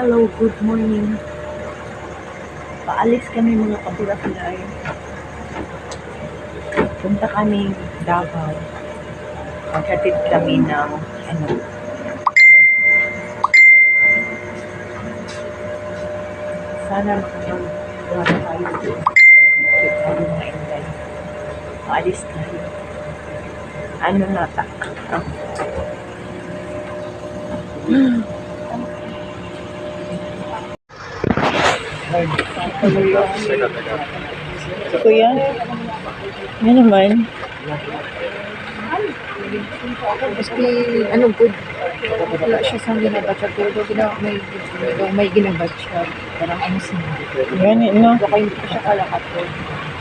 Hello, good morning. Paalis kami mga kabirafilay. Punta kami Davao. Magkatid kami ng sana makapag-buhat tayo doon. Magkatid tayo mga inday. Paalis tayo. Ano nata? Kuya, yan naman. Maski ano good, wala siya sa ginabatsa pero may ginabatsa parang ano siya. Yan, no? Baka hindi ko siya kalakat ko.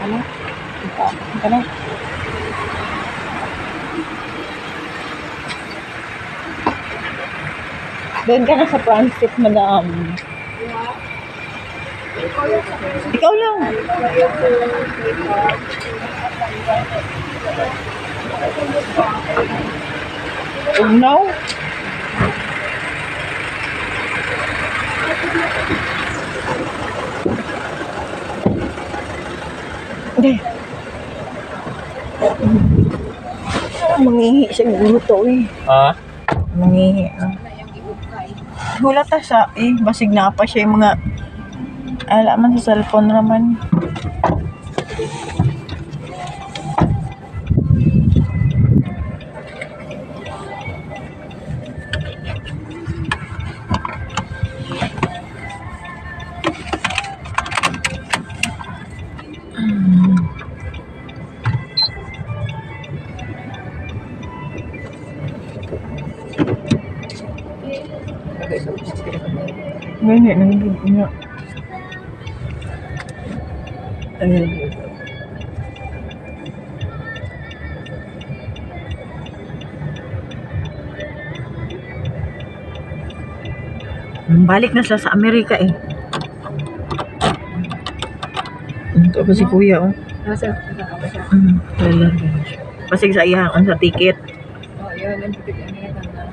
Ano? Ano? Doon ka na sa transit, madam. Ikaw lang. No? Hindi. Mangihi siya ng luto eh. Ah? Mangihi. Wala ta siya eh. Basig na pa siya yung mga alaman sa cellphone naman. Ganyan, nandun nga. Balik na siya sa Amerika eh. Ito pa si kuya oh. Nasa nakakapa siya. Lalaki na siya. Pasig sa iya, sa ticket. Oh, yun, yung ticket niya tanda.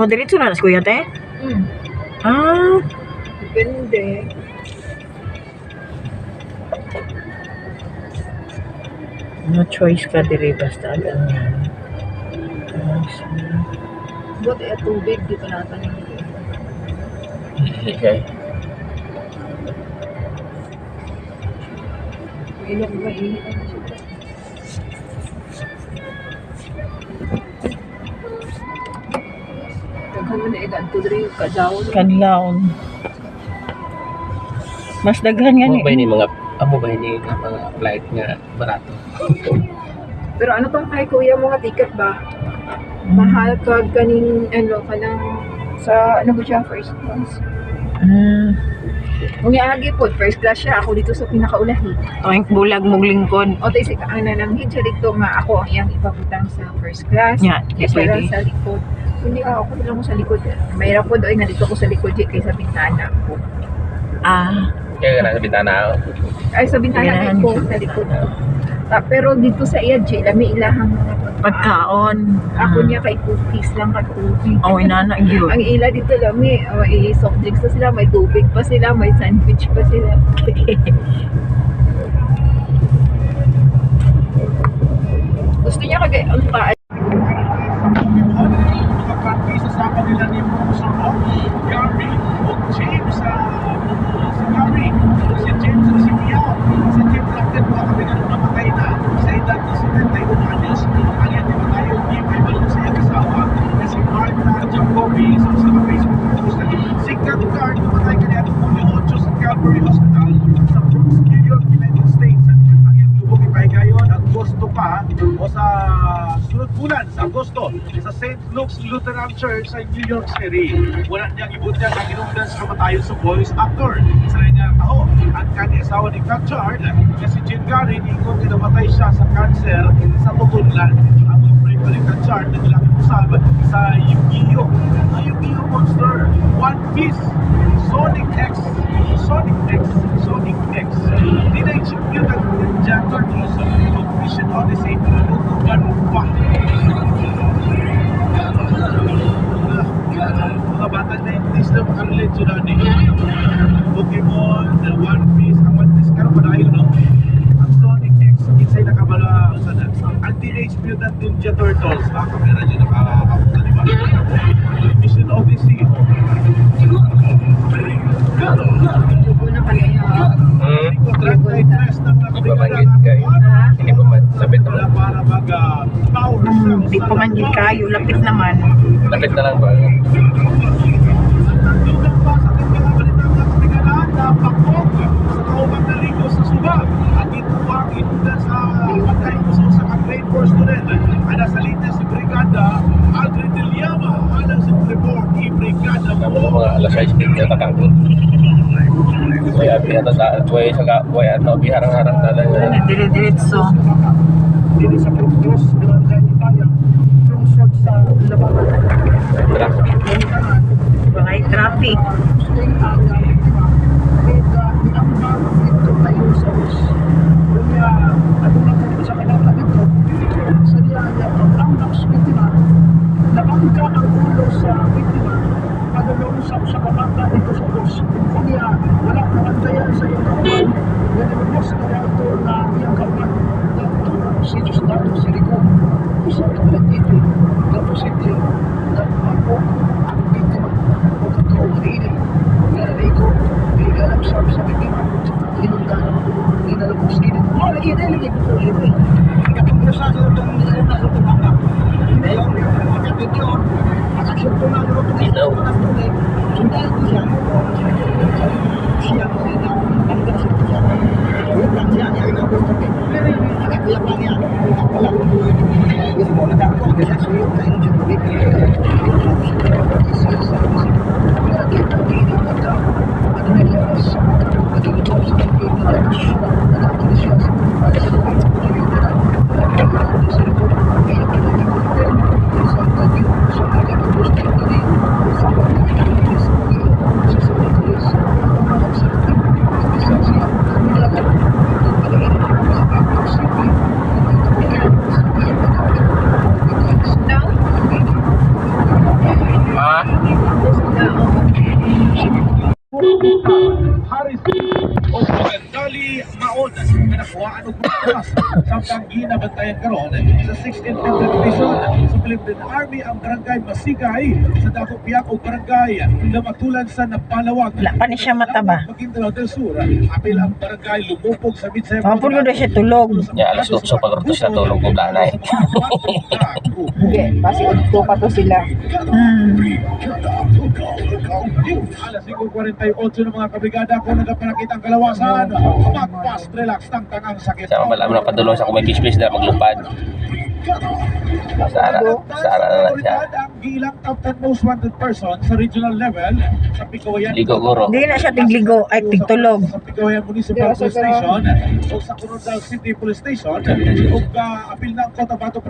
Diretso na kuya te? Ah, Depende. no choice ka dire basta alam yan. Buti at tubig, di pa natin yung Okay. ilog mainit na siya. Daghan mo na ikan to diri kadaw. Kanlaon. Mas daghan nga Amo ba ni. ini mga mga flight nga barato? Pero ano tong kay kuya mga ticket ba? Mahal kag kaning ano kanang sa ano ba siya first class. Kung agi po first class siya ako dito sa pinakaulahi. Tuwing bulag mong lingkod. O tay si ang nananghid siya dito nga ako ang iyang ipabutang sa first class. Yeah, Kaya siya lang pwede. sa likod. Hindi ako lang sa likod. Mayroon po doon nga dito ko sa likod kaysa bintana ko. Ah, Kaya na sa bintana. Ay sa bintana Ganahan. ko sa likod. Pero dito sa iya lami ilahang pagkaon. ako niya kay cookies lang kay tubig. Oh, inana gyud. Ang ila dito lami, soft drinks na sila, may tubig pa sila, may sandwich pa sila. Gusto niya kagay ang paa. Pagkakisa sa kanila ni Professor Gary o James si Gary, si James at si Miao sa Team Captain mga kabilang namatay na sa edad na 71 anyos ang yan di ba tayo di may balong sa iyang asawa na si Marta Jacobi sa Facebook post na si Caducard namatay kanina ng Julio 8 sa Calvary Hospital sa Brooks, New York, United States ang yan lubog ipahigayon Agosto pa o sa sunod bulan sa Agosto sa St. Luke's Lutheran Church sa New York City. Wala niyang ibutyang ang inungdan sa kamatayon sa voice actor. Isa rin niya taho ang kanyang asawa ni Cachard na si Jim Gary ikot na namatay siya sa cancer sa tutulan. Ang mga prequel ni Cachard na nilang usab sa Yu-Gi-Oh! Ang Yu-Gi-Oh! Monster, One Piece, Sonic X, Hindi na i-execute ang Ninja Turtles, Mission Odyssey, kung ganun pa. na makarelate sila ni Pokemon, One Piece, ang One Piece karon padayon no. Ang Sonic X kinsay nakabala sa na. Ang Teenage Mutant Ninja Turtles, kamera dyan nakakapunta di ba? Mission Odyssey. Una pa na yan. Hindi pa magit kayo. Hindi pa masabit naman. Para mag-power Di pa man yun kayo, lapit naman. Lapit na lang ba? Lugang pa sa ating mga balitang nakapigalaan na pakpok sa kaubang na ligo sa Suba at ito ang inulan sa patay puso sa grade 4 student. Ang nasa linya si Brigada Aldrin de Liama alang sa report ni Brigada Namun mga alas 6 din na takangkot. Kaya piyata sa buhay sa buhay at biharang-harang talaga. Dire-diretso. Dili sa Fructus, Barangay Itaya, lungsod sa Labanan. Traffic. May traffic. Haris o Dali Maon na nakuhaan og bukas samtang ginabantayan karon sa 16th Division sa Philippine Army ang barangay Masigay sa Dako Piak o barangay na matulan sa Napalawag. Wala pa ni siya mataba. Maguindanao del Sur, apil ang barangay lumupog sa Midsay. Mapulo na siya tulog. Ya, alas 8 pagrutos na tulog ko blanay. Hindi, kasi ito pa to sila. Alas 5:48 ng mga kabrigada ko nagpanakita ang kalawasan. Mag-fast relax ng tangang sakit. Sama pala mo na padulong sa kumay kispis na maglupad. Sara na siya. Ang gilang top 10 most wanted person sa regional level sa Picawayan. Ligo guro. Hindi na siya tigligo, ay tigtulog. Sa Picawayan Municipal Yeah, Police sa- Station o sa Coronadal City Police Station o apil ng Cotabato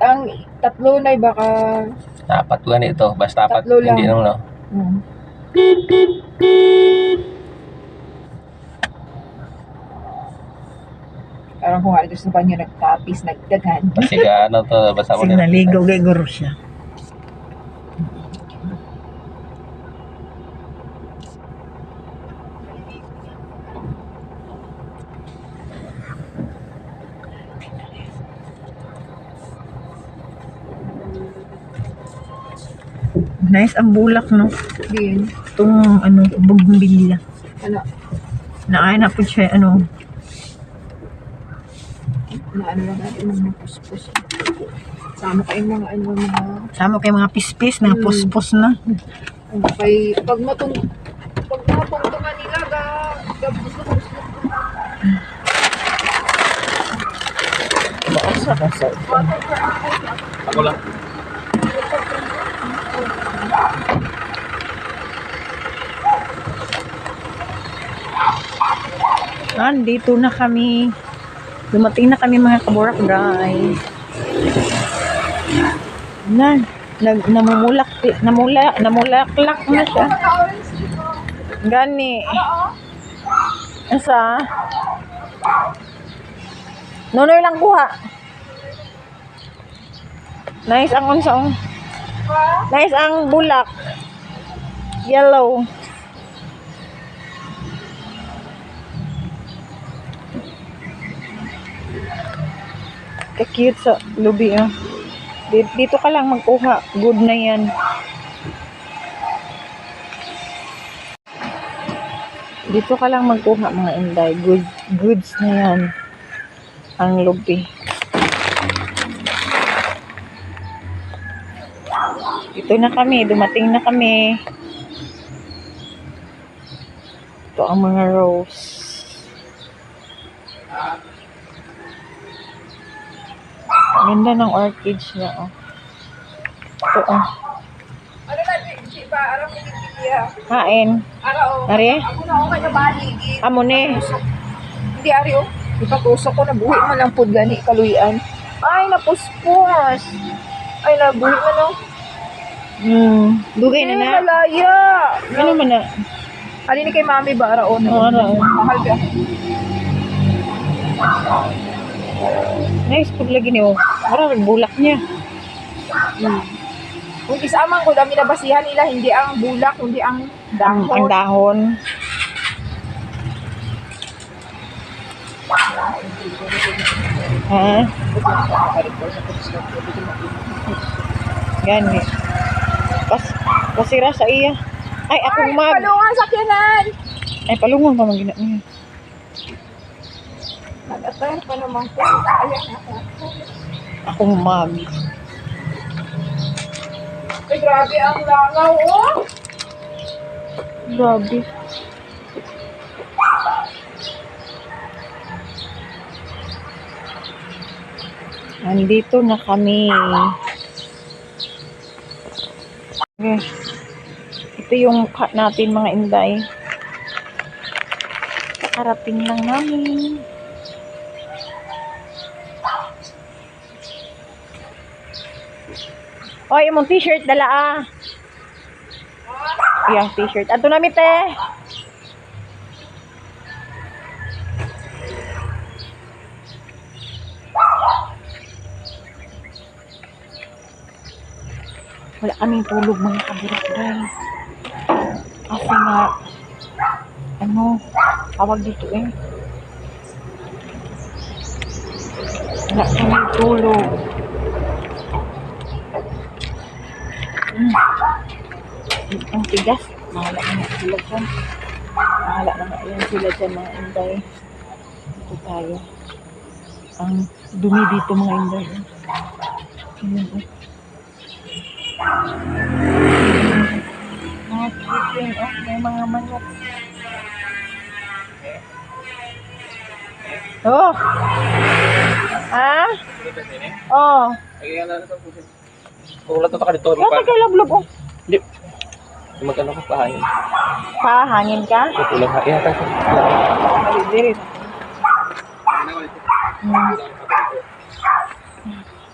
Ang tatlo na baka... Apat ko ganito. Basta apat. Tatlo lang. Hindi naman no. Parang kung ano gusto ba niya nagtapis, nagdagan. Kasi ka ano to. Basta mo Sige naligo kay guro siya. Nice ang bulak, no? Din. Itong, ano, bugmbilya. Ano, Naay na po siya, ano, na ano lang natin mga puspos. Sama kayong mga ano mga... sama kay mga pispis, mga puspos na. Ano kay... Pag matungtungan nila, gusto ko. Baasa ka sa Ako lang. Dito na kami. Dumating na kami mga kabarangay. Namulaklak na siya. Gani. Asa? Nonoy lang kuha. Nice ang unsa. Nice ang bulak. Yellow. Ka-cute sa lubi, ah. Dito ka lang magkuha. Good na yan. Dito ka lang magkuha, mga inday. Goods na yan. Ang lubi. Ito na kami. Dumating na kami. Ito ang mga rose. Ganda ng orchids niya, oh. Ito, oh. Ano na, Chiba? Araw ko nagkikiya. Hain. Araw, Ari? ako na ako kayo baligid. Amo ni. Hindi, Ari, oh. Ipatusok ko, nabuhi mo lang po gani, kaluyan. Ay, napuspos. Ay, nabuhi mo, no? Dugay na na. Malaya. Ano man na? Alin ni kay mami ba, Araw? Araw. Mahal ka. Nice pag lagi niyo. Marami bulak niya. Kung isama ko, dami na basihan nila, hindi ang bulak, hindi ang dahon. Ang dahon. Ha? Gani. Pasira sa iya. Ay, akong Ay, mag. palungan sa kyanan. Ay, palungon pa magina niya. Nag-attire pa naman ko. Ayan ako. Akong mag. Ay, grabe ang langaw, oh. Grabe. Nandito na kami. Okay. Ito yung cut natin, mga inday. Kakarating lang namin. Oy, imong t-shirt dala, ah. Yeah, t-shirt. Ato na, mite. Wala kaming tulog, mga kaburak-day. Kasi nga, ano, tawag dito, eh. Wala kaming tulog. Ang tigas. Mahala na nga sila dyan. Mahala na nga yan sila dyan, mga inday. Ito tayo. Ang dumi dito, mga inday. Ayan, oh. Mga chicken, oh. May mga manok. Oh! Ha? Oh! Ay, ano ito? Kulat na ka dito. Kaya tagalog-log, oh. Hindi. Magkano ko pahangin? Pahangin ka? Kutulang ha. Iya, tayo. Malidirit.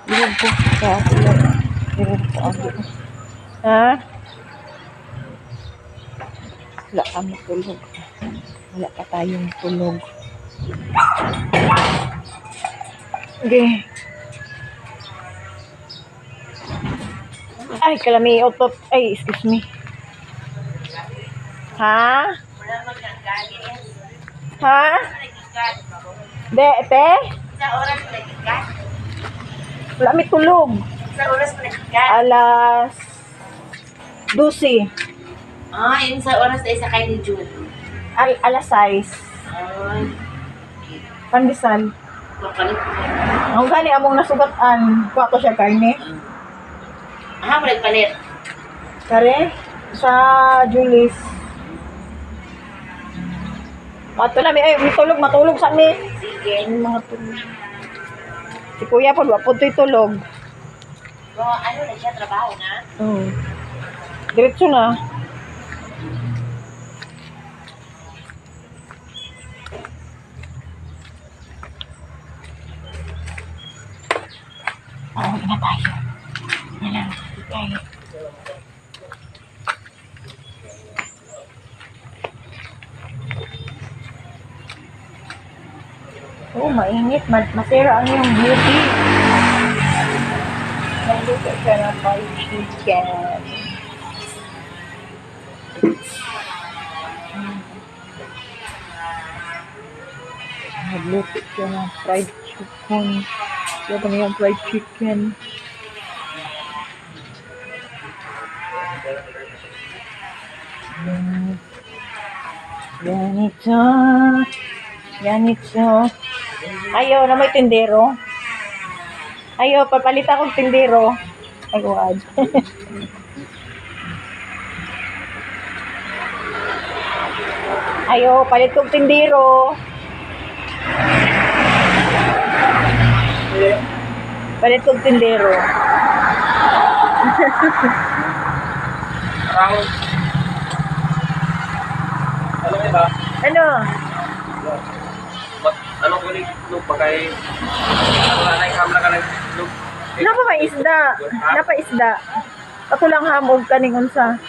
Dirig ko. Kaya tulog. Dirig ko ako. Ha? Wala kami tulog. Wala pa tayong tulog. Okay. Ay, kalami. Otot. Ay, excuse me. Ha? Ha? De, ete? Sa oras mo nagkikat? Wala may tulog. Sa oras mo nagkikat? Alas 12. Ah, yun sa oras na isa kay ni June. Alas 6. Ay, Pandesal. makalit ko. Ang gani among nasugatan. Kuha ko siya karne. Ah, mo nagpalit. Kare? Sa Julis. Mato na, ay, may tulog, matulog sa ni. Sige. Yung mga tulog. Si Kuya po, wapod to'y tulog. So, ano na siya, trabaho na? Diretso na. Pauwi na tayo. Yan lang, tayo. Oh, mainit. Masira ang iyong beauty. Nagluto siya ng fried chicken. Nagluto siya ng fried chicken. Ito na yung fried chicken. Ganito. Ganito. Ayaw na may tindero. Ayaw, papalit akong tindero. Ay, wad. Ayaw, palit kong tindero. Palit kong tindero. Parang, ano ba? Ano? Ano ko ni Lug pagkay wala na yung hamla ka ng Lug. Napa may isda. Napa isda. Ako lang hamog kaning unsa.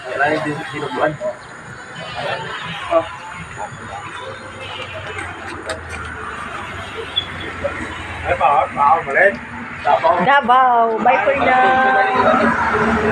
Wala na yung sinubuan. Oh. Ay pa, pa, malit. Davao. Bye for now.